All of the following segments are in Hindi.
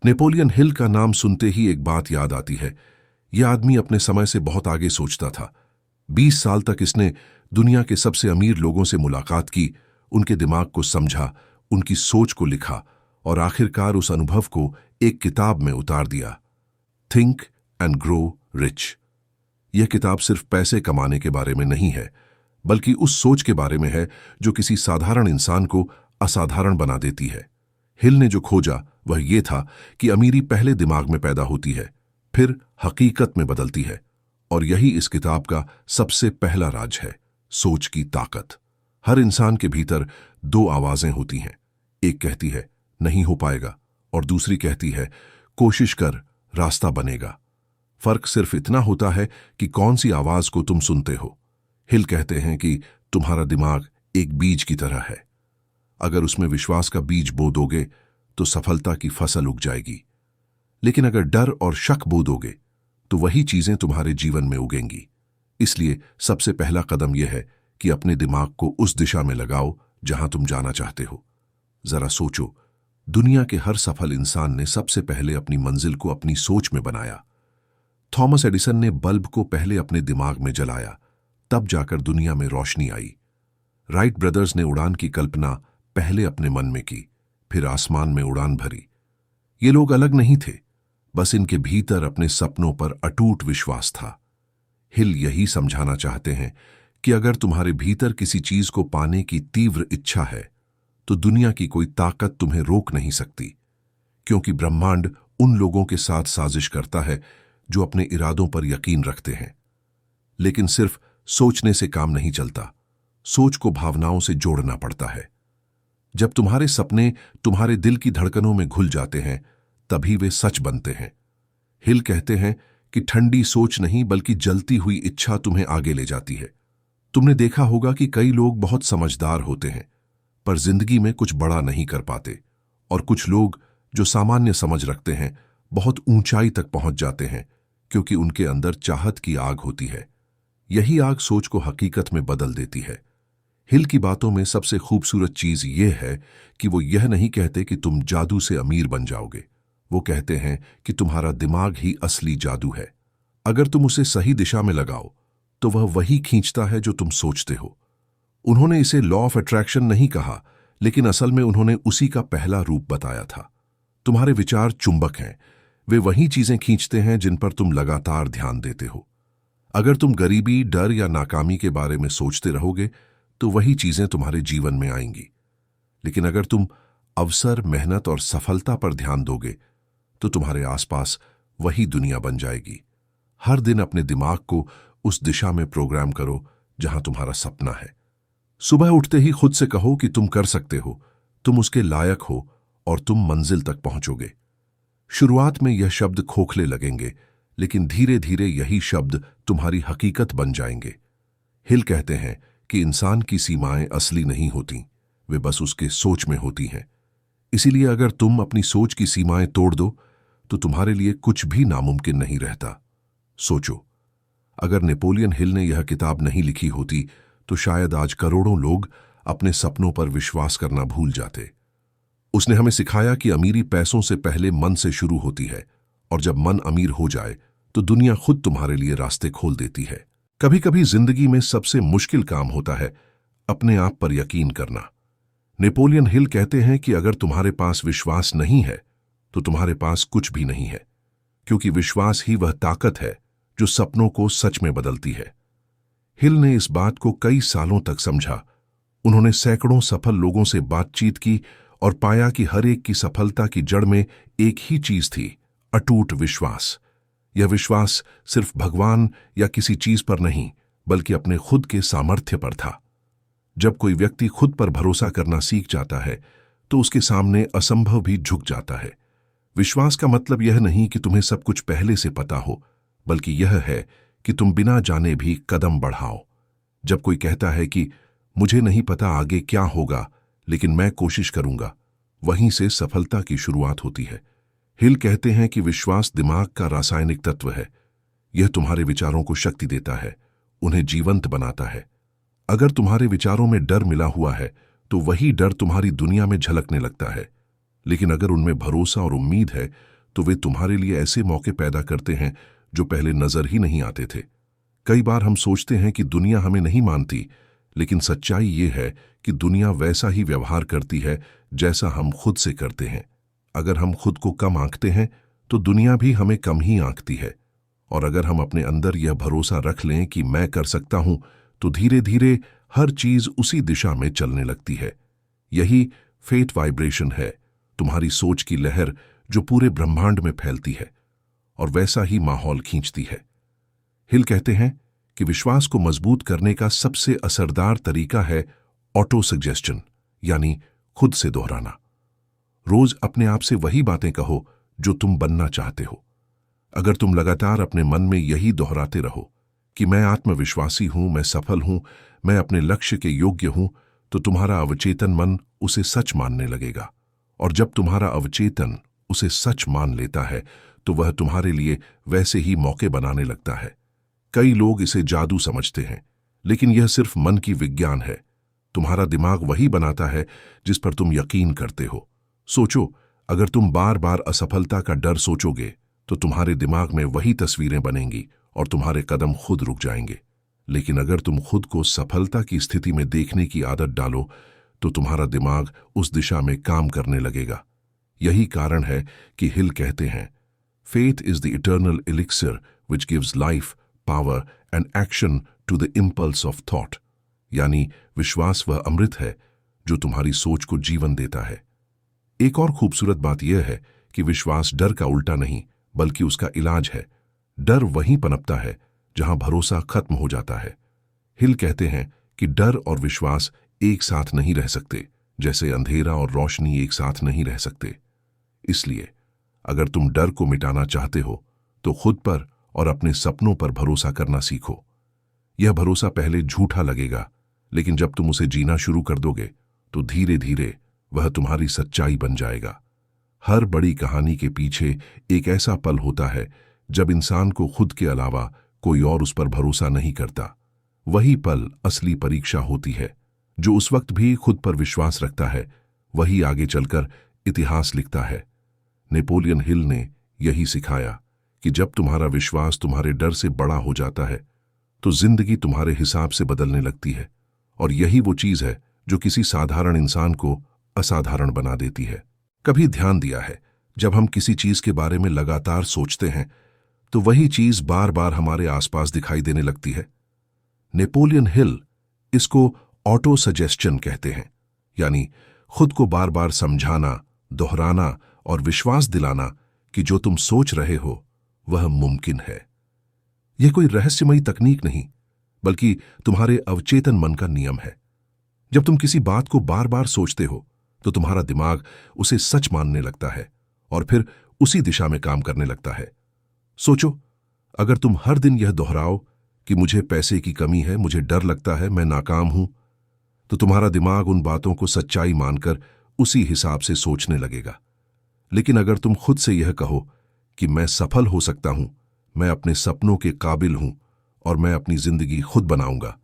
नेपोलियन हिल का नाम सुनते ही एक बात याद आती है। यह आदमी अपने समय से बहुत आगे सोचता था। 20 साल तक इसने दुनिया के सबसे अमीर लोगों से मुलाकात की, उनके दिमाग को समझा, उनकी सोच को लिखा और आखिरकार उस अनुभव को एक किताब में उतार दिया। Think and grow rich. यह किताब सिर्फ पैसे कमाने के बारे में नहीं है, बल्कि उस सोच के बारे में है जो किसी साधारण इंसान को असाधारण बना देती है। हिल ने जो खोजा वह ये था कि अमीरी पहले दिमाग में पैदा होती है, फिर हकीकत में बदलती है, और यही इस किताब का सबसे पहला राज है, सोच की ताकत। हर इंसान के भीतर दो आवाजें होती हैं। एक कहती है नहीं हो पाएगा, और दूसरी कहती है कोशिश कर, रास्ता बनेगा। फर्क सिर्फ इतना होता है कि कौन सी आवाज को तुम सुनते हो। हिल कहते हैं कि तुम्हारा दिमाग एक बीज की तरह है। अगर उसमें विश्वास का बीज बो दोगे तो सफलता की फसल उग जाएगी, लेकिन अगर डर और शक बो दोगे तो वही चीजें तुम्हारे जीवन में उगेंगी। इसलिए सबसे पहला कदम यह है कि अपने दिमाग को उस दिशा में लगाओ जहां तुम जाना चाहते हो। जरा सोचो, दुनिया के हर सफल इंसान ने सबसे पहले अपनी मंजिल को अपनी सोच में बनाया। थॉमस एडिसन ने बल्ब को पहले अपने दिमाग में जलाया, तब जाकर दुनिया में रोशनी आई। राइट ब्रदर्स ने उड़ान की कल्पना पहले अपने मन में की, फिर आसमान में उड़ान भरी। ये लोग अलग नहीं थे, बस इनके भीतर अपने सपनों पर अटूट विश्वास था। हिल यही समझाना चाहते हैं कि अगर तुम्हारे भीतर किसी चीज को पाने की तीव्र इच्छा है तो दुनिया की कोई ताकत तुम्हें रोक नहीं सकती, क्योंकि ब्रह्मांड उन लोगों के साथ साजिश करता है जो अपने इरादों पर यकीन रखते हैं। लेकिन सिर्फ सोचने से काम नहीं चलता, सोच को भावनाओं से जोड़ना पड़ता है। जब तुम्हारे सपने तुम्हारे दिल की धड़कनों में घुल जाते हैं, तभी वे सच बनते हैं। हिल कहते हैं कि ठंडी सोच नहीं बल्कि जलती हुई इच्छा तुम्हें आगे ले जाती है। तुमने देखा होगा कि कई लोग बहुत समझदार होते हैं पर जिंदगी में कुछ बड़ा नहीं कर पाते, और कुछ लोग जो सामान्य समझ रखते हैं बहुत ऊंचाई तक पहुंच जाते हैं, क्योंकि उनके अंदर चाहत की आग होती है। यही आग सोच को हकीकत में बदल देती है। हिल की बातों में सबसे खूबसूरत चीज यह है कि वो यह नहीं कहते कि तुम जादू से अमीर बन जाओगे। वो कहते हैं कि तुम्हारा दिमाग ही असली जादू है। अगर तुम उसे सही दिशा में लगाओ तो वह वही खींचता है जो तुम सोचते हो। उन्होंने इसे लॉ ऑफ अट्रैक्शन नहीं कहा, लेकिन असल में उन्होंने उसी का पहला रूप बताया था। तुम्हारे विचार चुंबक हैं, वे वही चीजें खींचते हैं जिन पर तुम लगातार ध्यान देते हो। अगर तुम गरीबी, डर या नाकामी के बारे में सोचते रहोगे तो वही चीजें तुम्हारे जीवन में आएंगी। लेकिन अगर तुम अवसर, मेहनत और सफलता पर ध्यान दोगे तो तुम्हारे आसपास वही दुनिया बन जाएगी। हर दिन अपने दिमाग को उस दिशा में प्रोग्राम करो जहां तुम्हारा सपना है। सुबह उठते ही खुद से कहो कि तुम कर सकते हो, तुम उसके लायक हो और तुम मंजिल तक पहुंचोगे। शुरुआत में यह शब्द खोखले लगेंगे, लेकिन धीरे धीरे यही शब्द तुम्हारी हकीकत बन जाएंगे। हिल कहते हैं कि इंसान की सीमाएं असली नहीं होती, वे बस उसके सोच में होती हैं। इसीलिए अगर तुम अपनी सोच की सीमाएं तोड़ दो तो तुम्हारे लिए कुछ भी नामुमकिन नहीं रहता। सोचो, अगर नेपोलियन हिल ने यह किताब नहीं लिखी होती तो शायद आज करोड़ों लोग अपने सपनों पर विश्वास करना भूल जाते। उसने हमें सिखाया कि अमीरी पैसों से पहले मन से शुरू होती है, और जब मन अमीर हो जाए तो दुनिया खुद तुम्हारे लिए रास्ते खोल देती है। कभी कभी जिंदगी में सबसे मुश्किल काम होता है अपने आप पर यकीन करना। नेपोलियन हिल कहते हैं कि अगर तुम्हारे पास विश्वास नहीं है तो तुम्हारे पास कुछ भी नहीं है, क्योंकि विश्वास ही वह ताकत है जो सपनों को सच में बदलती है। हिल ने इस बात को कई सालों तक समझा। उन्होंने सैकड़ों सफल लोगों से बातचीत की और पाया कि हर एक की सफलता की जड़ में एक ही चीज थी, अटूट विश्वास। यह विश्वास सिर्फ भगवान या किसी चीज पर नहीं, बल्कि अपने खुद के सामर्थ्य पर था। जब कोई व्यक्ति खुद पर भरोसा करना सीख जाता है तो उसके सामने असंभव भी झुक जाता है। विश्वास का मतलब यह नहीं कि तुम्हें सब कुछ पहले से पता हो, बल्कि यह है कि तुम बिना जाने भी कदम बढ़ाओ। जब कोई कहता है कि मुझे नहीं पता आगे क्या होगा, लेकिन मैं कोशिश करूंगा, वहीं से सफलता की शुरुआत होती है। हिल कहते हैं कि विश्वास दिमाग का रासायनिक तत्व है। यह तुम्हारे विचारों को शक्ति देता है, उन्हें जीवंत बनाता है। अगर तुम्हारे विचारों में डर मिला हुआ है तो वही डर तुम्हारी दुनिया में झलकने लगता है, लेकिन अगर उनमें भरोसा और उम्मीद है तो वे तुम्हारे लिए ऐसे मौके पैदा करते हैं जो पहले नजर ही नहीं आते थे। कई बार हम सोचते हैं कि दुनिया हमें नहीं मानती, लेकिन सच्चाई ये है कि दुनिया वैसा ही व्यवहार करती है जैसा हम खुद से करते हैं। अगर हम खुद को कम आंकते हैं तो दुनिया भी हमें कम ही आंकती है, और अगर हम अपने अंदर यह भरोसा रख लें कि मैं कर सकता हूं, तो धीरे धीरे हर चीज उसी दिशा में चलने लगती है। यही फेट वाइब्रेशन है, तुम्हारी सोच की लहर जो पूरे ब्रह्मांड में फैलती है और वैसा ही माहौल खींचती है। हिल कहते हैं कि विश्वास को मजबूत करने का सबसे असरदार तरीका है ऑटो सजेशन, यानी खुद से दोहराना। रोज अपने आप से वही बातें कहो जो तुम बनना चाहते हो। अगर तुम लगातार अपने मन में यही दोहराते रहो कि मैं आत्मविश्वासी हूं, मैं सफल हूं, मैं अपने लक्ष्य के योग्य हूं, तो तुम्हारा अवचेतन मन उसे सच मानने लगेगा। और जब तुम्हारा अवचेतन उसे सच मान लेता है तो वह तुम्हारे लिए वैसे ही मौके बनाने लगता है। कई लोग इसे जादू समझते हैं, लेकिन यह सिर्फ मन की विज्ञान है। तुम्हारा दिमाग वही बनाता है जिस पर तुम यकीन करते हो। सोचो, अगर तुम बार बार असफलता का डर सोचोगे तो तुम्हारे दिमाग में वही तस्वीरें बनेंगी और तुम्हारे कदम खुद रुक जाएंगे। लेकिन अगर तुम खुद को सफलता की स्थिति में देखने की आदत डालो तो तुम्हारा दिमाग उस दिशा में काम करने लगेगा। यही कारण है कि हिल कहते हैं, faith is the eternal elixir which gives life, power and action to the impulse of thought. यानी विश्वास वह अमृत है जो तुम्हारी सोच को जीवन देता है। एक और खूबसूरत बात यह है कि विश्वास डर का उल्टा नहीं बल्कि उसका इलाज है। डर वहीं पनपता है जहां भरोसा खत्म हो जाता है। हिल कहते हैं कि डर और विश्वास एक साथ नहीं रह सकते, जैसे अंधेरा और रोशनी एक साथ नहीं रह सकते। इसलिए अगर तुम डर को मिटाना चाहते हो तो खुद पर और अपने सपनों पर भरोसा करना सीखो। यह भरोसा पहले झूठा लगेगा, लेकिन जब तुम उसे जीना शुरू कर दोगे तो धीरे धीरे वह तुम्हारी सच्चाई बन जाएगा। हर बड़ी कहानी के पीछे एक ऐसा पल होता है जब इंसान को खुद के अलावा कोई और उस पर भरोसा नहीं करता। वही पल असली परीक्षा होती है। जो उस वक्त भी खुद पर विश्वास रखता है वही आगे चलकर इतिहास लिखता है। नेपोलियन हिल ने यही सिखाया कि जब तुम्हारा विश्वास तुम्हारे डर से बड़ा हो जाता है तो जिंदगी तुम्हारे हिसाब से बदलने लगती है। और यही वो चीज है जो किसी साधारण इंसान को असाधारण बना देती है। कभी ध्यान दिया है, जब हम किसी चीज के बारे में लगातार सोचते हैं तो वही चीज बार बार हमारे आसपास दिखाई देने लगती है। नेपोलियन हिल इसको ऑटो सजेशन कहते हैं, यानी खुद को बार बार समझाना, दोहराना और विश्वास दिलाना कि जो तुम सोच रहे हो वह मुमकिन है। यह कोई रहस्यमयी तकनीक नहीं, बल्कि तुम्हारे अवचेतन मन का नियम है। जब तुम किसी बात को बार बार सोचते हो तो तुम्हारा दिमाग उसे सच मानने लगता है और फिर उसी दिशा में काम करने लगता है। सोचो, अगर तुम हर दिन यह दोहराओ कि मुझे पैसे की कमी है, मुझे डर लगता है, मैं नाकाम हूं, तो तुम्हारा दिमाग उन बातों को सच्चाई मानकर उसी हिसाब से सोचने लगेगा। लेकिन अगर तुम खुद से यह कहो कि मैं सफल हो सकता हूं, मैं अपने सपनों के काबिल हूं और मैं अपनी जिंदगी खुद बनाऊंगा,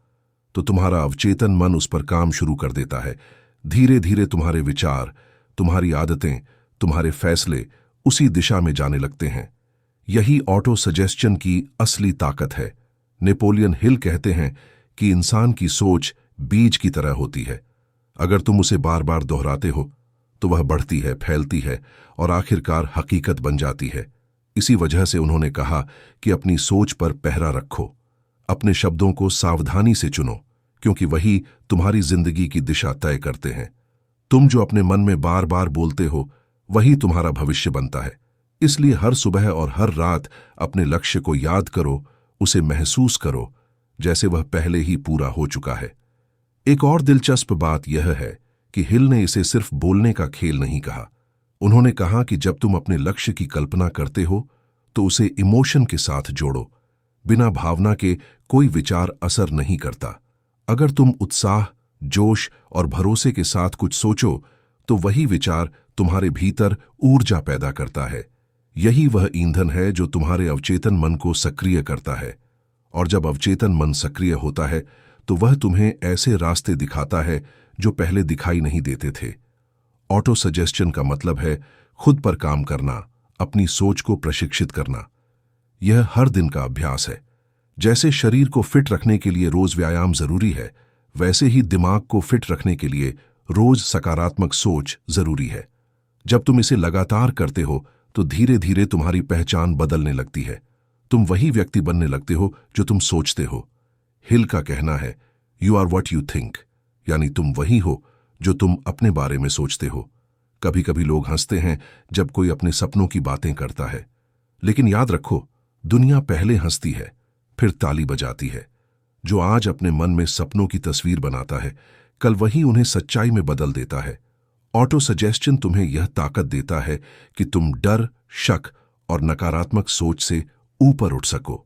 तो तुम्हारा अवचेतन मन उस पर काम शुरू कर देता है। धीरे धीरे तुम्हारे विचार, तुम्हारी आदतें, तुम्हारे फैसले उसी दिशा में जाने लगते हैं। यही ऑटो सजेशन की असली ताकत है। नेपोलियन हिल कहते हैं कि इंसान की सोच बीज की तरह होती है। अगर तुम उसे बार बार दोहराते हो तो वह बढ़ती है, फैलती है और आखिरकार हकीकत बन जाती है। इसी वजह से उन्होंने कहा कि अपनी सोच पर पहरा रखो, अपने शब्दों को सावधानी से चुनो, क्योंकि वही तुम्हारी जिंदगी की दिशा तय करते हैं। तुम जो अपने मन में बार बार बोलते हो वही तुम्हारा भविष्य बनता है। इसलिए हर सुबह और हर रात अपने लक्ष्य को याद करो, उसे महसूस करो जैसे वह पहले ही पूरा हो चुका है। एक और दिलचस्प बात यह है कि हिल ने इसे सिर्फ बोलने का खेल नहीं कहा। उन्होंने कहा कि जब तुम अपने लक्ष्य की कल्पना करते हो तो उसे इमोशन के साथ जोड़ो। बिना भावना के कोई विचार असर नहीं करता। अगर तुम उत्साह, जोश और भरोसे के साथ कुछ सोचो तो वही विचार तुम्हारे भीतर ऊर्जा पैदा करता है। यही वह ईंधन है जो तुम्हारे अवचेतन मन को सक्रिय करता है। और जब अवचेतन मन सक्रिय होता है तो वह तुम्हें ऐसे रास्ते दिखाता है जो पहले दिखाई नहीं देते थे। ऑटो सजेशन का मतलब है खुद पर काम करना, अपनी सोच को प्रशिक्षित करना। यह हर दिन का अभ्यास है। जैसे शरीर को फिट रखने के लिए रोज व्यायाम जरूरी है, वैसे ही दिमाग को फिट रखने के लिए रोज सकारात्मक सोच जरूरी है। जब तुम इसे लगातार करते हो तो धीरे धीरे तुम्हारी पहचान बदलने लगती है। तुम वही व्यक्ति बनने लगते हो जो तुम सोचते हो। हिल का कहना है, you are what you think, यानी तुम वही हो जो तुम अपने बारे में सोचते हो। कभी कभी लोग हंसते हैं जब कोई अपने सपनों की बातें करता है, लेकिन याद रखो, दुनिया पहले हंसती है, फिर ताली बजाती है। जो आज अपने मन में सपनों की तस्वीर बनाता है, कल वही उन्हें सच्चाई में बदल देता है। ऑटो सजेस्शन तुम्हें यह ताकत देता है कि तुम डर, शक और नकारात्मक सोच से ऊपर उठ सको।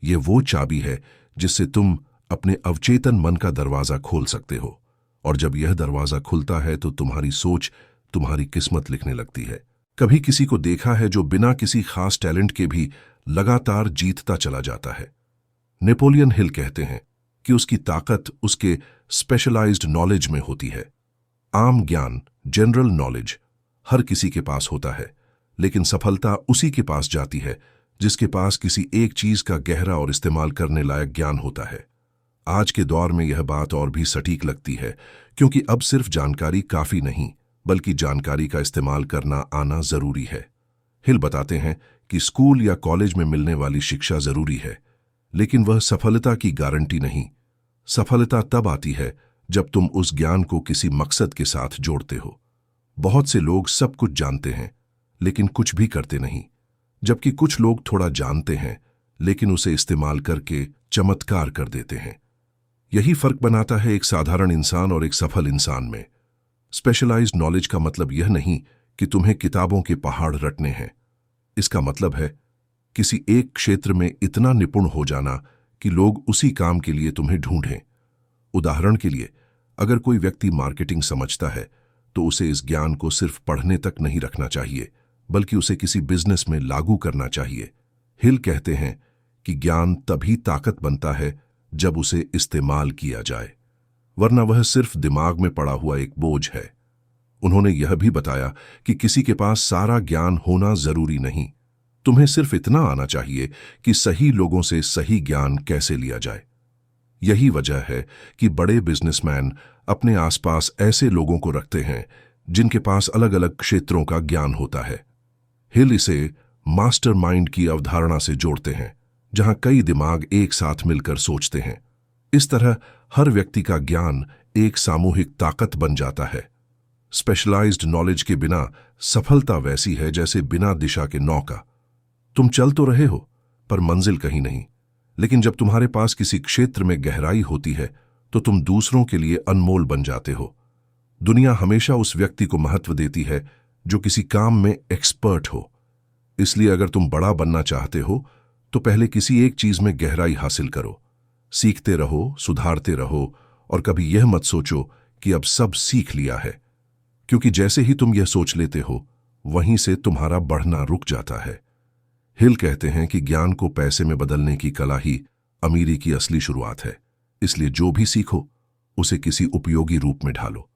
ये वो चाबी है जिससे तुम अपने अवचेतन मन का दरवाजा खोल सकते हो, और जब यह दरवाजा खुलता है तो तुम्हारी सोच तुम्हारी किस्मत लिखने लगती है। कभी किसी को देखा है जो बिना किसी खास टैलेंट के भी लगातार जीतता चला जाता है। नेपोलियन हिल कहते हैं कि उसकी ताकत उसके स्पेशलाइज्ड नॉलेज में होती है। आम ज्ञान, जनरल नॉलेज हर किसी के पास होता है, लेकिन सफलता उसी के पास जाती है जिसके पास किसी एक चीज का गहरा और इस्तेमाल करने लायक ज्ञान होता है। आज के दौर में यह बात और भी सटीक लगती है, क्योंकि अब सिर्फ जानकारी काफी नहीं, बल्कि जानकारी का इस्तेमाल करना आना जरूरी है। हिल बताते हैं कि स्कूल या कॉलेज में मिलने वाली शिक्षा जरूरी है, लेकिन वह सफलता की गारंटी नहीं। सफलता तब आती है जब तुम उस ज्ञान को किसी मकसद के साथ जोड़ते हो। बहुत से लोग सब कुछ जानते हैं, लेकिन कुछ भी करते नहीं, जबकि कुछ लोग थोड़ा जानते हैं लेकिन उसे इस्तेमाल करके चमत्कार कर देते हैं। यही फर्क बनाता है एक साधारण इंसान और एक सफल इंसान में। स्पेशलाइज्ड नॉलेज का मतलब यह नहीं कि तुम्हें किताबों के पहाड़ रटने हैं। इसका मतलब है किसी एक क्षेत्र में इतना निपुण हो जाना कि लोग उसी काम के लिए तुम्हें ढूंढें। उदाहरण के लिए, अगर कोई व्यक्ति मार्केटिंग समझता है तो उसे इस ज्ञान को सिर्फ पढ़ने तक नहीं रखना चाहिए, बल्कि उसे किसी बिजनेस में लागू करना चाहिए। हिल कहते हैं कि ज्ञान तभी ताकत बनता है जब उसे इस्तेमाल किया जाए, वरना वह सिर्फ दिमाग में पड़ा हुआ एक बोझ है। उन्होंने यह भी बताया कि किसी के पास सारा ज्ञान होना जरूरी नहीं। तुम्हें सिर्फ इतना आना चाहिए कि सही लोगों से सही ज्ञान कैसे लिया जाए। यही वजह है कि बड़े बिजनेसमैन अपने आसपास ऐसे लोगों को रखते हैं जिनके पास अलग अलग क्षेत्रों का ज्ञान होता है। हिल इसे मास्टरमाइंड की अवधारणा से जोड़ते हैं, जहां कई दिमाग एक साथ मिलकर सोचते हैं। इस तरह हर व्यक्ति का ज्ञान एक सामूहिक ताकत बन जाता है। स्पेशलाइज्ड नॉलेज के बिना सफलता वैसी है जैसे बिना दिशा के नौका। तुम चल तो रहे हो, पर मंजिल कहीं नहीं। लेकिन जब तुम्हारे पास किसी क्षेत्र में गहराई होती है तो तुम दूसरों के लिए अनमोल बन जाते हो। दुनिया हमेशा उस व्यक्ति को महत्व देती है जो किसी काम में एक्सपर्ट हो। इसलिए अगर तुम बड़ा बनना चाहते हो तो पहले किसी एक चीज में गहराई हासिल करो। सीखते रहो, सुधारते रहो, और कभी यह मत सोचो कि अब सब सीख लिया है, क्योंकि जैसे ही तुम यह सोच लेते हो, वहीं से तुम्हारा बढ़ना रुक जाता है। हिल कहते हैं कि ज्ञान को पैसे में बदलने की कला ही अमीरी की असली शुरुआत है। इसलिए जो भी सीखो उसे किसी उपयोगी रूप में ढालो।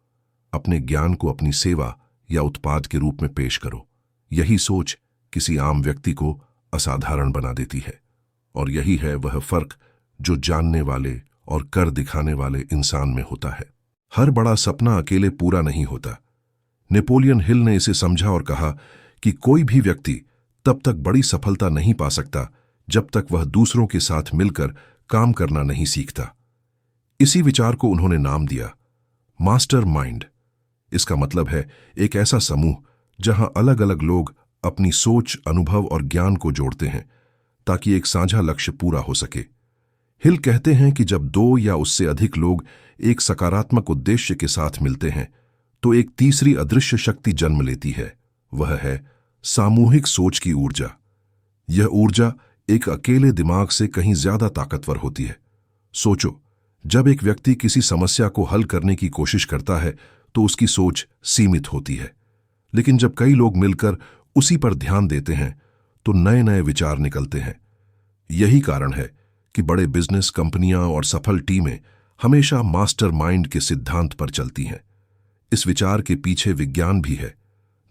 अपने ज्ञान को अपनी सेवा या उत्पाद के रूप में पेश करो। यही सोच किसी आम व्यक्ति को असाधारण बना देती है, और यही है वह फर्क जो जानने वाले और कर दिखाने वाले इंसान में होता है। हर बड़ा सपना अकेले पूरा नहीं होता। नेपोलियन हिल ने इसे समझा और कहा कि कोई भी व्यक्ति तब तक बड़ी सफलता नहीं पा सकता जब तक वह दूसरों के साथ मिलकर काम करना नहीं सीखता। इसी विचार को उन्होंने नाम दिया मास्टरमाइंड। इसका मतलब है एक ऐसा समूह जहां अलग अलग लोग अपनी सोच, अनुभव और ज्ञान को जोड़ते हैं ताकि एक साझा लक्ष्य पूरा हो सके। हिल कहते हैं कि जब दो या उससे अधिक लोग एक सकारात्मक उद्देश्य के साथ मिलते हैं तो एक तीसरी अदृश्य शक्ति जन्म लेती है। वह है सामूहिक सोच की ऊर्जा। यह ऊर्जा एक अकेले दिमाग से कहीं ज्यादा ताकतवर होती है। सोचो, जब एक व्यक्ति किसी समस्या को हल करने की कोशिश करता है तो उसकी सोच सीमित होती है, लेकिन जब कई लोग मिलकर उसी पर ध्यान देते हैं तो नए नए विचार निकलते हैं। यही कारण है कि बड़े बिजनेस, कंपनियां और सफल टीमें हमेशा मास्टरमाइंड के सिद्धांत पर चलती हैं। इस विचार के पीछे विज्ञान भी है।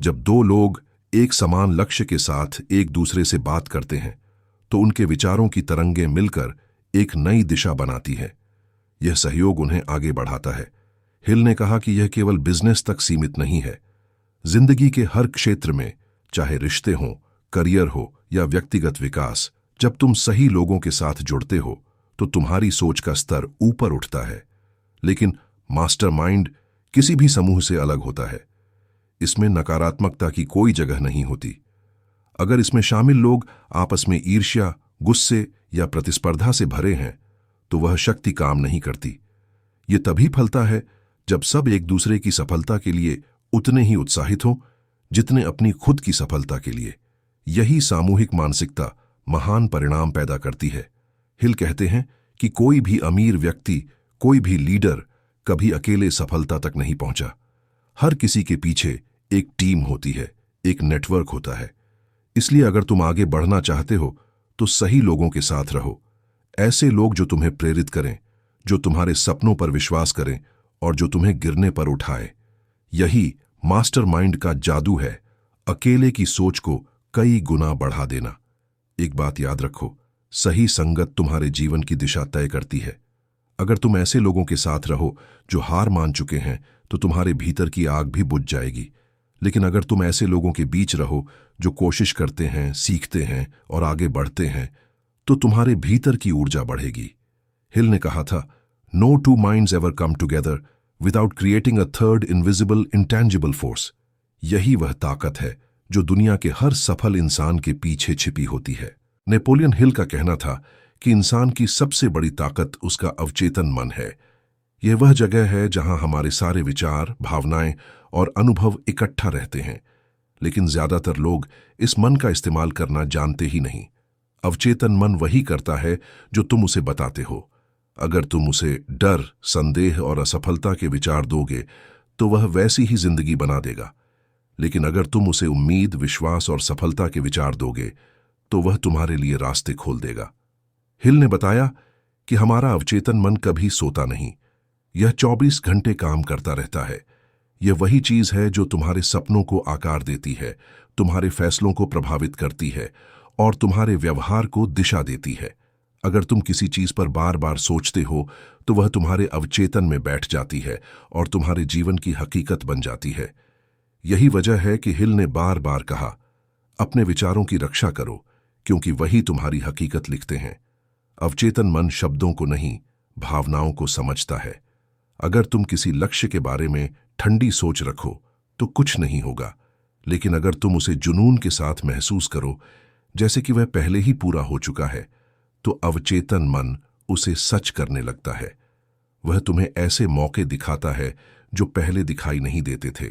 जब दो लोग एक समान लक्ष्य के साथ एक दूसरे से बात करते हैं तो उनके विचारों की तरंगें मिलकर एक नई दिशा बनाती है। यह सहयोग उन्हें आगे बढ़ाता है। हिल ने कहा कि यह केवल बिजनेस तक सीमित नहीं है। जिंदगी के हर क्षेत्र में, चाहे रिश्ते हों, करियर हो या व्यक्तिगत विकास, जब तुम सही लोगों के साथ जुड़ते हो तो तुम्हारी सोच का स्तर ऊपर उठता है। लेकिन मास्टरमाइंड किसी भी समूह से अलग होता है। इसमें नकारात्मकता की कोई जगह नहीं होती। अगर इसमें शामिल लोग आपस में ईर्ष्या, गुस्से या प्रतिस्पर्धा से भरे हैं तो वह शक्ति काम नहीं करती। ये तभी फलता है जब सब एक दूसरे की सफलता के लिए उतने ही उत्साहित हों जितने अपनी खुद की सफलता के लिए। यही सामूहिक मानसिकता महान परिणाम पैदा करती है। हिल कहते हैं कि कोई भी अमीर व्यक्ति, कोई भी लीडर कभी अकेले सफलता तक नहीं पहुंचा। हर किसी के पीछे एक टीम होती है, एक नेटवर्क होता है। इसलिए अगर तुम आगे बढ़ना चाहते हो तो सही लोगों के साथ रहो। ऐसे लोग जो तुम्हें प्रेरित करें, जो तुम्हारे सपनों पर विश्वास करें और जो तुम्हें गिरने पर उठाए। यही मास्टरमाइंड का जादू है, अकेले की सोच को कई गुना बढ़ा देना। एक बात याद रखो, सही संगत तुम्हारे जीवन की दिशा तय करती है। अगर तुम ऐसे लोगों के साथ रहो जो हार मान चुके हैं तो तुम्हारे भीतर की आग भी बुझ जाएगी। लेकिन अगर तुम ऐसे लोगों के बीच रहो जो कोशिश करते हैं, सीखते हैं और आगे बढ़ते हैं तो तुम्हारे भीतर की ऊर्जा बढ़ेगी। हिल ने कहा था, no two minds ever come together without creating a third invisible intangible force. यही वह ताकत है जो दुनिया के हर सफल इंसान के पीछे छिपी होती है। नेपोलियन हिल का कहना था कि इंसान की सबसे बड़ी ताकत उसका अवचेतन मन है। यह वह जगह है जहां हमारे सारे विचार, भावनाएं और अनुभव इकट्ठा रहते हैं। लेकिन ज्यादातर लोग इस मन का इस्तेमाल करना जानते ही नहीं। अवचेतन मन वही करता है जो तुम उसे बताते हो। अगर तुम उसे डर, संदेह और असफलता के विचार दोगे तो वह वैसी ही जिंदगी बना देगा। लेकिन अगर तुम उसे उम्मीद, विश्वास और सफलता के विचार दोगे तो वह तुम्हारे लिए रास्ते खोल देगा। हिल ने बताया कि हमारा अवचेतन मन कभी सोता नहीं। यह 24 घंटे काम करता रहता है। यह वही चीज है जो तुम्हारे सपनों को आकार देती है, तुम्हारे फैसलों को प्रभावित करती है और तुम्हारे व्यवहार को दिशा देती है। अगर तुम किसी चीज पर बार बार सोचते हो तो वह तुम्हारे अवचेतन में बैठ जाती है और तुम्हारे जीवन की हकीकत बन जाती है। यही वजह है कि हिल ने बार बार कहा, अपने विचारों की रक्षा करो क्योंकि वही तुम्हारी हकीकत लिखते हैं। अवचेतन मन शब्दों को नहीं, भावनाओं को समझता है। अगर तुम किसी लक्ष्य के बारे में ठंडी सोच रखो तो कुछ नहीं होगा। लेकिन अगर तुम उसे जुनून के साथ महसूस करो, जैसे कि वह पहले ही पूरा हो चुका है, तो अवचेतन मन उसे सच करने लगता है। वह तुम्हें ऐसे मौके दिखाता है जो पहले दिखाई नहीं देते थे।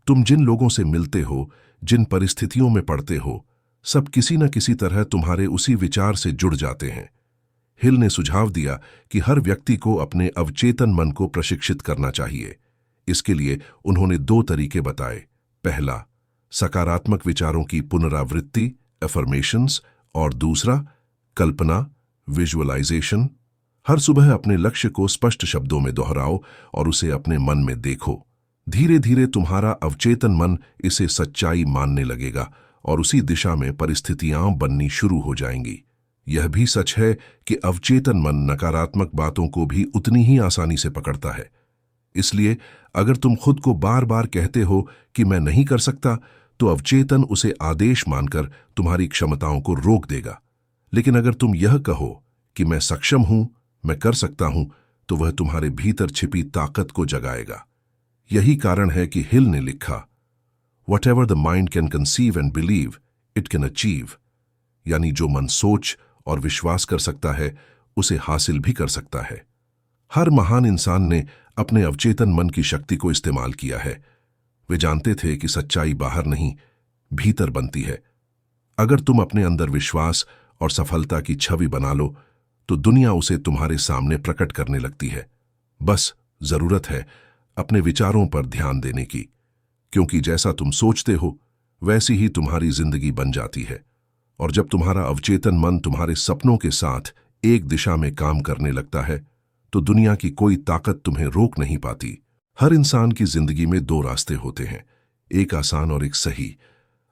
तुम जिन लोगों से मिलते हो, जिन परिस्थितियों में पड़ते हो, सब किसी न किसी तरह तुम्हारे उसी विचार से जुड़ जाते हैं। हिल ने सुझाव दिया कि हर व्यक्ति को अपने अवचेतन मन को प्रशिक्षित करना चाहिए। इसके लिए उन्होंने 2 तरीके बताए। पहला, सकारात्मक विचारों की पुनरावृत्ति, एफर्मेशंस, और दूसरा, कल्पना, विजुअलाइजेशन। हर सुबह अपने लक्ष्य को स्पष्ट शब्दों में दोहराओ और उसे अपने मन में देखो। धीरे धीरे तुम्हारा अवचेतन मन इसे सच्चाई मानने लगेगा और उसी दिशा में परिस्थितियां बननी शुरू हो जाएंगी। यह भी सच है कि अवचेतन मन नकारात्मक बातों को भी उतनी ही आसानी से पकड़ता है। इसलिए अगर तुम खुद को बार बार कहते हो कि मैं नहीं कर सकता, तो अवचेतन उसे आदेश मानकर तुम्हारी क्षमताओं को रोक देगा। लेकिन अगर तुम यह कहो कि मैं सक्षम हूं, मैं कर सकता हूं, तो वह तुम्हारे भीतर छिपी ताकत को जगाएगा। यही कारण है कि हिल ने लिखा, Whatever the mind can conceive and believe, it can achieve। यानी जो मन सोच और विश्वास कर सकता है, उसे हासिल भी कर सकता है। हर महान इंसान ने अपने अवचेतन मन की शक्ति को इस्तेमाल किया है। वे जानते थे कि सच्चाई बाहर नहीं, भीतर बनती है। अगर तुम अपने अंदर विश्वास और सफलता की छवि बना लो, तो दुनिया उसे तुम्हारे सामने प्रकट करने लगती है। बस जरूरत है अपने विचारों पर ध्यान देने की, क्योंकि जैसा तुम सोचते हो वैसी ही तुम्हारी जिंदगी बन जाती है। और जब तुम्हारा अवचेतन मन तुम्हारे सपनों के साथ एक दिशा में काम करने लगता है, तो दुनिया की कोई ताकत तुम्हें रोक नहीं पाती। हर इंसान की जिंदगी में 2 रास्ते होते हैं, एक आसान और एक सही।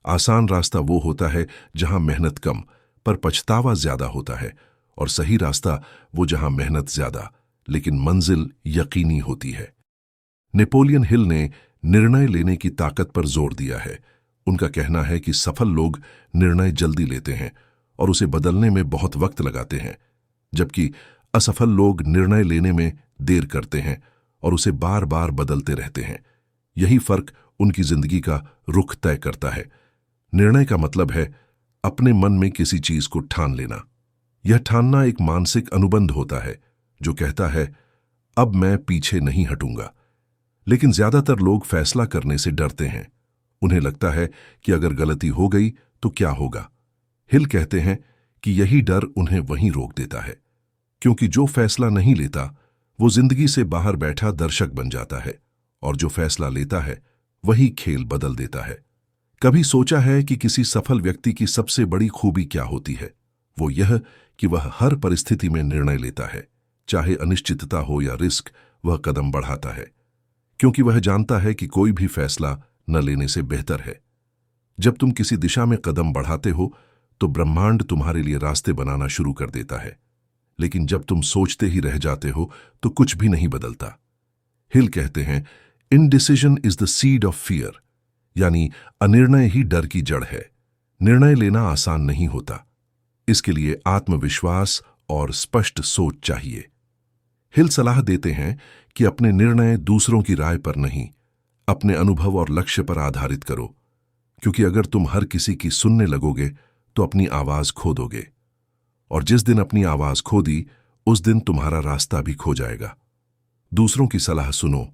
आसान रास्ता वो होता है जहां मेहनत कम पर पछतावा ज्यादा होता है, और सही रास्ता वो जहां मेहनत ज्यादा लेकिन मंजिल यकीनी होती है। नेपोलियन हिल ने निर्णय लेने की ताकत पर जोर दिया है। उनका कहना है कि सफल लोग निर्णय जल्दी लेते हैं और उसे बदलने में बहुत वक्त लगाते हैं, जबकि असफल लोग निर्णय लेने में देर करते हैं और उसे बार बार बदलते रहते हैं। यही फर्क उनकी जिंदगी का रुख तय करता है। निर्णय का मतलब है अपने मन में किसी चीज को ठान लेना। यह ठानना एक मानसिक अनुबंध होता है जो कहता है अब मैं पीछे नहीं हटूंगा। लेकिन ज्यादातर लोग फैसला करने से डरते हैं। उन्हें लगता है कि अगर गलती हो गई तो क्या होगा। हिल कहते हैं कि यही डर उन्हें वहीं रोक देता है, क्योंकि जो फैसला नहीं लेता वो जिंदगी से बाहर बैठा दर्शक बन जाता है, और जो फैसला लेता है वही खेल बदल देता है। कभी सोचा है कि किसी सफल व्यक्ति की सबसे बड़ी खूबी क्या होती है? वो यह कि वह हर परिस्थिति में निर्णय लेता है, चाहे अनिश्चितता हो या रिस्क, वह कदम बढ़ाता है, क्योंकि वह जानता है कि कोई भी फैसला न लेने से बेहतर है। जब तुम किसी दिशा में कदम बढ़ाते हो तो ब्रह्मांड तुम्हारे लिए रास्ते बनाना शुरू कर देता है, लेकिन जब तुम सोचते ही रह जाते हो तो कुछ भी नहीं बदलता। हिल कहते हैं indecision is the seed of fear, यानी अनिर्णय ही डर की जड़ है। निर्णय लेना आसान नहीं होता, इसके लिए आत्मविश्वास और स्पष्ट सोच चाहिए। हिल सलाह देते हैं कि अपने निर्णय दूसरों की राय पर नहीं, अपने अनुभव और लक्ष्य पर आधारित करो, क्योंकि अगर तुम हर किसी की सुनने लगोगे तो अपनी आवाज खो दोगे, और जिस दिन अपनी आवाज खो दी उस दिन तुम्हारा रास्ता भी खो जाएगा। दूसरों की सलाह सुनो,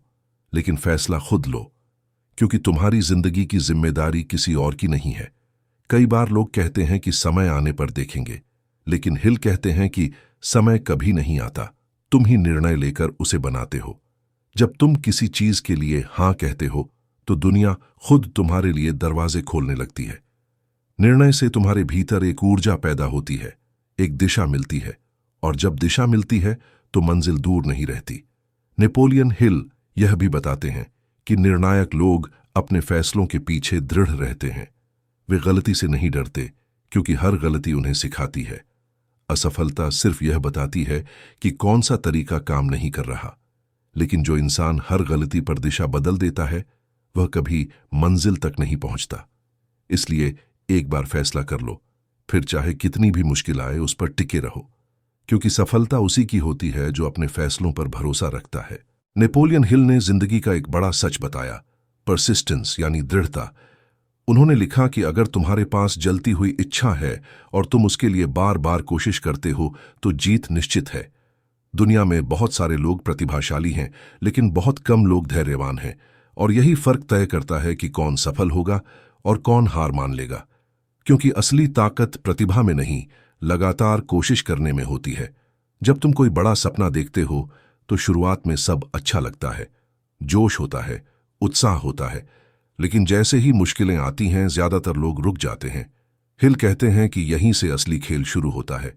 लेकिन फैसला खुद लो, क्योंकि तुम्हारी जिंदगी की जिम्मेदारी किसी और की नहीं है। कई बार लोग कहते हैं कि समय आने पर देखेंगे, लेकिन हिल कहते हैं कि समय कभी नहीं आता, तुम ही निर्णय लेकर उसे बनाते हो। जब तुम किसी चीज के लिए हां कहते हो तो दुनिया खुद तुम्हारे लिए दरवाजे खोलने लगती है। निर्णय से तुम्हारे भीतर एक ऊर्जा पैदा होती है, एक दिशा मिलती है, और जब दिशा मिलती है तो मंजिल दूर नहीं रहती। नेपोलियन हिल यह भी बताते हैं कि निर्णायक लोग अपने फैसलों के पीछे दृढ़ रहते हैं। वे गलती से नहीं डरते, क्योंकि हर गलती उन्हें सिखाती है। असफलता सिर्फ यह बताती है कि कौन सा तरीका काम नहीं कर रहा, लेकिन जो इंसान हर गलती पर दिशा बदल देता है वह कभी मंजिल तक नहीं पहुंचता। इसलिए एक बार फैसला कर लो, फिर चाहे कितनी भी मुश्किल आए उस पर टिके रहो, क्योंकि सफलता उसी की होती है जो अपने फैसलों पर भरोसा रखता है। नेपोलियन हिल ने जिंदगी का एक बड़ा सच बताया, परसिस्टेंस यानी दृढ़ता। उन्होंने लिखा कि अगर तुम्हारे पास जलती हुई इच्छा है और तुम उसके लिए बार बार कोशिश करते हो तो जीत निश्चित है। दुनिया में बहुत सारे लोग प्रतिभाशाली हैं, लेकिन बहुत कम लोग धैर्यवान हैं, और यही फर्क तय करता है कि कौन सफल होगा और कौन हार मान लेगा। क्योंकि असली ताकत प्रतिभा में नहीं, लगातार कोशिश करने में होती है। जब तुम कोई बड़ा सपना देखते हो तो शुरुआत में सब अच्छा लगता है, जोश होता है, उत्साह होता है, लेकिन जैसे ही मुश्किलें आती हैं ज्यादातर लोग रुक जाते हैं। हिल कहते हैं कि यहीं से असली खेल शुरू होता है,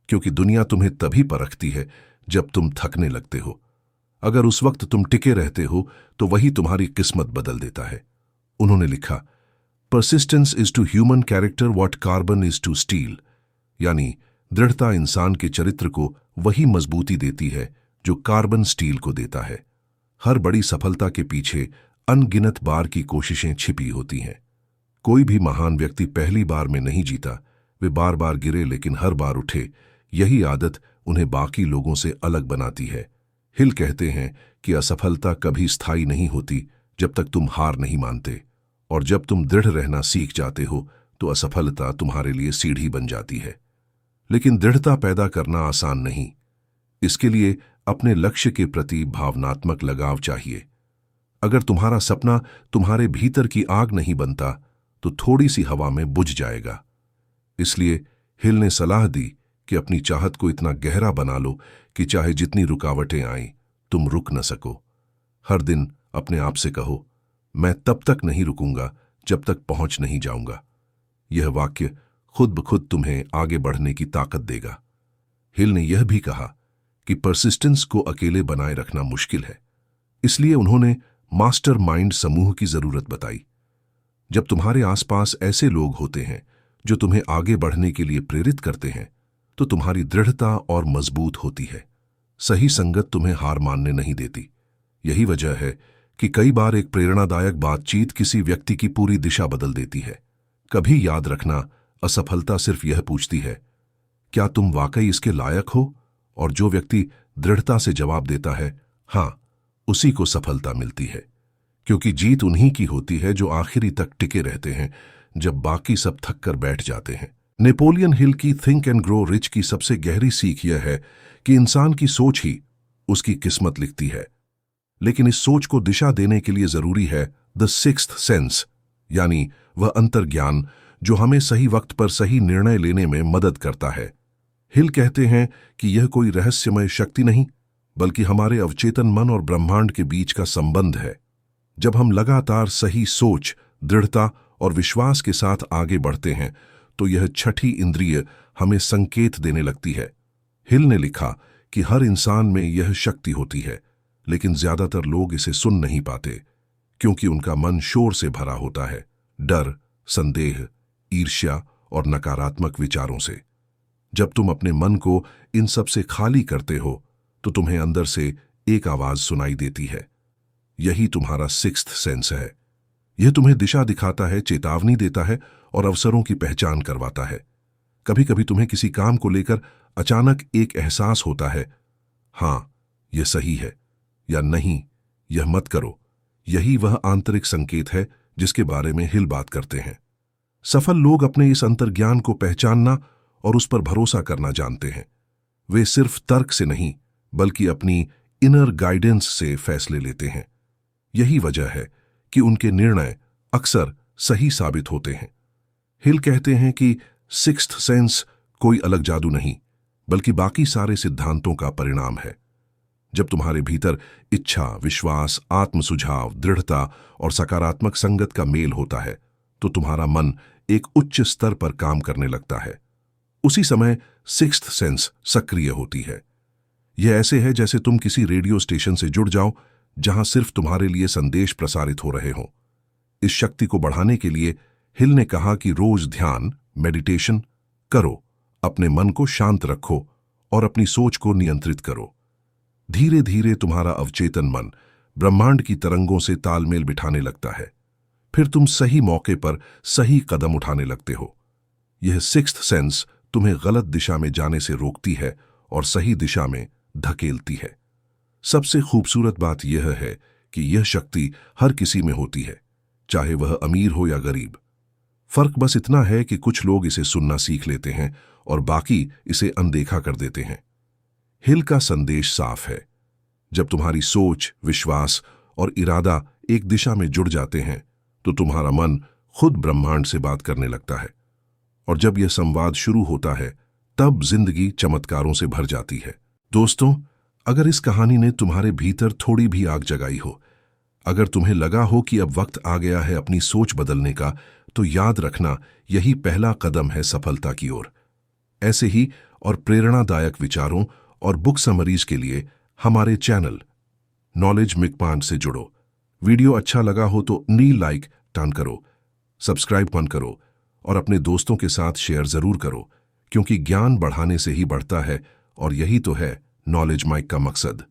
क्योंकि दुनिया तुम्हें तभी परखती है जब तुम थकने लगते हो। अगर उस वक्त तुम टिके रहते हो तो वही तुम्हारी किस्मत बदल देता है। उन्होंने लिखा, persistence is to human character what carbon is to steel, यानी दृढ़ता इंसान के चरित्र को वही मजबूती देती है जो कार्बन स्टील को देता है। हर बड़ी सफलता के पीछे अनगिनत बार की कोशिशें छिपी होती हैं। कोई भी महान व्यक्ति पहली बार में नहीं जीता, वे बार बार गिरे लेकिन हर बार उठे। यही आदत उन्हें बाकी लोगों से अलग बनाती है। हिल कहते हैं कि असफलता कभी स्थायी नहीं होती जब तक तुम हार नहीं मानते, और जब तुम दृढ़ रहना सीख जाते हो तो असफलता तुम्हारे लिए सीढ़ी बन जाती है। लेकिन दृढ़ता पैदा करना आसान नहीं। इसके लिए अपने लक्ष्य के प्रति भावनात्मक लगाव चाहिए। अगर तुम्हारा सपना तुम्हारे भीतर की आग नहीं बनता तो थोड़ी सी हवा में बुझ जाएगा। इसलिए हिल ने सलाह दी कि अपनी चाहत को इतना गहरा बना लो कि चाहे जितनी रुकावटें आईं तुम रुक न सको। हर दिन अपने आप से कहो, मैं तब तक नहीं रुकूंगा जब तक पहुंच नहीं जाऊंगा। यह वाक्य खुद ब खुद तुम्हें आगे बढ़ने की ताकत देगा। हिल ने यह भी कहा कि परसिस्टेंस को अकेले बनाए रखना मुश्किल है, इसलिए उन्होंने मास्टरमाइंड समूह की जरूरत बताई। जब तुम्हारे आसपास ऐसे लोग होते हैं जो तुम्हें आगे बढ़ने के लिए प्रेरित करते हैं, तो तुम्हारी दृढ़ता और मजबूत होती है। सही संगत तुम्हें हार मानने नहीं देती। यही वजह है कि कई बार एक प्रेरणादायक बातचीत किसी व्यक्ति की पूरी दिशा बदल देती है। कभी याद रखना, असफलता सिर्फ यह पूछती है, क्या तुम वाकई इसके लायक हो? और जो व्यक्ति दृढ़ता से जवाब देता है हां, उसी को सफलता मिलती है। क्योंकि जीत उन्हीं की होती है जो आखिरी तक टिके रहते हैं, जब बाकी सब थक कर बैठ जाते हैं। नेपोलियन हिल की थिंक एंड ग्रो रिच की सबसे गहरी सीख यह है कि इंसान की सोच ही उसकी किस्मत लिखती है। लेकिन इस सोच को दिशा देने के लिए जरूरी है द सिक्स्थ सेंस, यानी वह अंतर्ज्ञान जो हमें सही वक्त पर सही निर्णय लेने में मदद करता है। हिल कहते हैं कि यह कोई रहस्यमय शक्ति नहीं, बल्कि हमारे अवचेतन मन और ब्रह्मांड के बीच का संबंध है। जब हम लगातार सही सोच, दृढ़ता और विश्वास के साथ आगे बढ़ते हैं, तो यह छठी इंद्रिय हमें संकेत देने लगती है। हिल ने लिखा कि हर इंसान में यह शक्ति होती है, लेकिन ज्यादातर लोग इसे सुन नहीं पाते, क्योंकि उनका मन शोर से भरा होता है, डर, संदेह, ईर्ष्या और नकारात्मक विचारों से। जब तुम अपने मन को इन सब से खाली करते हो, तो तुम्हें अंदर से एक आवाज सुनाई देती है। यही तुम्हारा सिक्स्थ सेंस है। यह तुम्हें दिशा दिखाता है, चेतावनी देता है और अवसरों की पहचान करवाता है। कभी कभी तुम्हें किसी काम को लेकर अचानक एक एहसास होता है, हां, यह सही है, या नहीं, यह मत करो। यही वह आंतरिक संकेत है जिसके बारे में हिल बात करते हैं। सफल लोग अपने इस अंतर्ज्ञान को पहचानना और उस पर भरोसा करना जानते हैं। वे सिर्फ तर्क से नहीं, बल्कि अपनी इनर गाइडेंस से फैसले लेते हैं। यही वजह है कि उनके निर्णय अक्सर सही साबित होते हैं। हिल कहते हैं कि सिक्स्थ सेंस कोई अलग जादू नहीं, बल्कि बाकी सारे सिद्धांतों का परिणाम है। जब तुम्हारे भीतर इच्छा, विश्वास, आत्म सुझाव, दृढ़ता और सकारात्मक संगत का मेल होता है, तो तुम्हारा मन एक उच्च स्तर पर काम करने लगता है। उसी समय सिक्स्थ सेंस सक्रिय होती है। यह ऐसे है जैसे तुम किसी रेडियो स्टेशन से जुड़ जाओ, जहां सिर्फ तुम्हारे लिए संदेश प्रसारित हो रहे हों। इस शक्ति को बढ़ाने के लिए हिल ने कहा कि रोज ध्यान, मेडिटेशन करो, अपने मन को शांत रखो और अपनी सोच को नियंत्रित करो। धीरे धीरे तुम्हारा अवचेतन मन ब्रह्मांड की तरंगों से तालमेल बिठाने लगता है। फिर तुम सही मौके पर सही कदम उठाने लगते हो। यह सिक्स्थ सेंस तुम्हें गलत दिशा में जाने से रोकती है और सही दिशा में धकेलती है। सबसे खूबसूरत बात यह है कि यह शक्ति हर किसी में होती है, चाहे वह अमीर हो या गरीब। फर्क बस इतना है कि कुछ लोग इसे सुनना सीख लेते हैं और बाकी इसे अनदेखा कर देते हैं। हिल का संदेश साफ है, जब तुम्हारी सोच, विश्वास और इरादा एक दिशा में जुड़ जाते हैं, तो तुम्हारा मन खुद ब्रह्मांड से बात करने लगता है। और जब यह संवाद शुरू होता है, तब जिंदगी चमत्कारों से भर जाती है। दोस्तों, अगर इस कहानी ने तुम्हारे भीतर थोड़ी भी आग जगाई हो, अगर तुम्हें लगा हो कि अब वक्त आ गया है अपनी सोच बदलने का, तो याद रखना, यही पहला कदम है सफलता की ओर। ऐसे ही और प्रेरणादायक विचारों और बुक समरीज के लिए हमारे चैनल नॉलेज मिकपांड से जुड़ो। वीडियो अच्छा लगा हो तो लाइक टन करो, सब्सक्राइब मन करो और अपने दोस्तों के साथ शेयर जरूर करो, क्योंकि ज्ञान बढ़ाने से ही बढ़ता है और यही तो है नॉलेज माइक का मकसद।